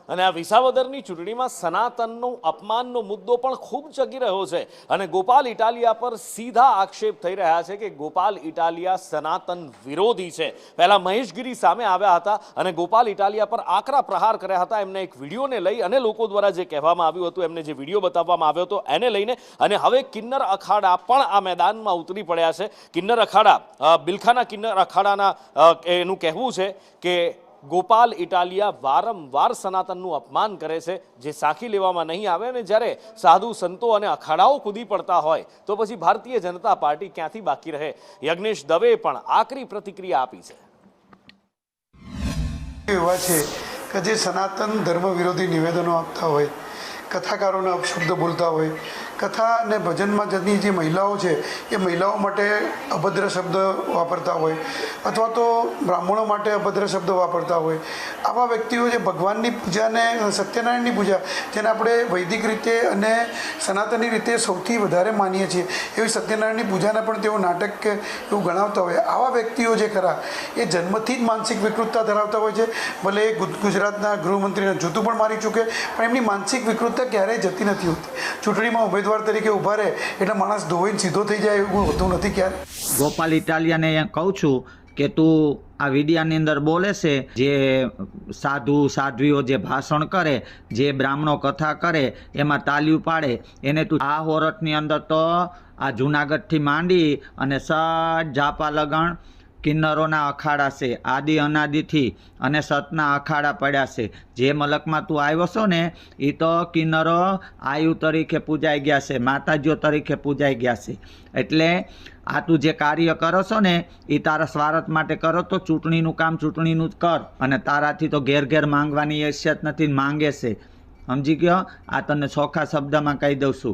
અને આ વિસાવદરની ચૂંટણીમાં સનાતનનો અપમાનનો મુદ્દો પણ ખૂબ ચગી રહ્યો છે અને ગોપાલ ઇટાલિયા પર સીધા આક્ષેપ થઈ રહ્યા છે કે ગોપાલ ઇટાલિયા સનાતન વિરોધી છે। પહેલા મહેશગીરી સામે આવ્યા હતા અને ગોપાલ ઇટાલિયા પર આકરા પ્રહાર કર્યા હતા। એમને એક વિડીયોને લઈ અને લોકો દ્વારા જે કહેવામાં આવ્યું હતું, એમને જે વિડીયો બતાવવામાં આવ્યો હતો એને લઈને અને હવે કિન્નર અખાડા પણ આ મેદાનમાં ઉતરી પડ્યા છે। કિન્નર અખાડા, બિલખાના કિન્નર અખાડાના એનું કહેવું છે કે ગોપાલ ઇટાલિયા વારંવાર સનાતનનું અપમાન કરે છે, જે સાખી લેવામાં નહીં આવે અને જ્યારે સાધુ સંતો અને અખાડાઓ કૂદી પડતા હોય તો પછી ભારતીય જનતા પાર્ટી ક્યાંથી બાકી રહે। યજ્ઞેશ દવેએ પણ આકરી પ્રતિક્રિયા આપી છે। એવા છે કે જે સનાતન ધર્મ વિરોધી નિવેદનો આપતા હોય, કથાકારોને અપશબ્દ બોલતા હોય, કથા અને ભજનમાં જતી જે મહિલાઓ છે એ મહિલાઓ માટે અભદ્ર શબ્દ વાપરતા હોય અથવા તો બ્રાહ્મણો માટે અભદ્ર શબ્દ વાપરતા હોય, આવા વ્યક્તિઓ જે ભગવાનની પૂજાને, સત્યનારાયણની પૂજા, જેને આપણે વૈદિક રીતે અને સનાતની રીતે સૌથી વધારે માનીએ છીએ એવી સત્યનારાયણની પૂજાને પણ તેઓ નાટક કે એવું ગણાવતા હોય, આવા વ્યક્તિઓ જે ખરા એ જન્મથી જ માનસિક વિકૃતતા ધરાવતા હોય છે। ભલે ગુજરાતના ગૃહમંત્રીને જૂતું પણ મારી ચૂકે, પણ એમની માનસિક વિકૃતતા ક્યારેય જતી નથી હોતી। ચૂંટણીમાં ઉમેદવાર તરીકે ઊભા રહે એટલે માણસ ધોઈને સીધો થઈ જાય એવું હોતું નથી ક્યારે। ગોપાલ ઇટાલિયાને એમ કહું છું કે તું આ વિડિયાની અંદર બોલે છે, જે સાધુ સાધ્વીઓ જે ભાષણ કરે, જે બ્રાહ્મણો કથા કરે, એમાં તાલીઓ પાડે, એને તું આ હોરઠની અંદર તો આ જૂનાગઢથી માંડી અને સટ જાપા લગણ કિન્નરોના અખાડા છે, આદિ અનાદિથી અને સતના અખાડા પડ્યા છે। જે મલકમાં તું આવ્યો છો ને એ તો કિન્નરો આયુ તરીકે પૂજાઈ ગયા છે, માતાજીઓ તરીકે પૂજાઈ ગયા છે। એટલે આ તું જે કાર્ય કરો છો ને એ તારા સ્વાર્થ માટે કરો તો ચૂંટણીનું કામ ચૂંટણીનું જ કર, અને તારાથી તો ઘેર ઘેર માંગવાની હેસિયત નથી, માંગે છે, સમજી ગયો? આ તને ચોખ્ખા શબ્દમાં કહી દઉં છું।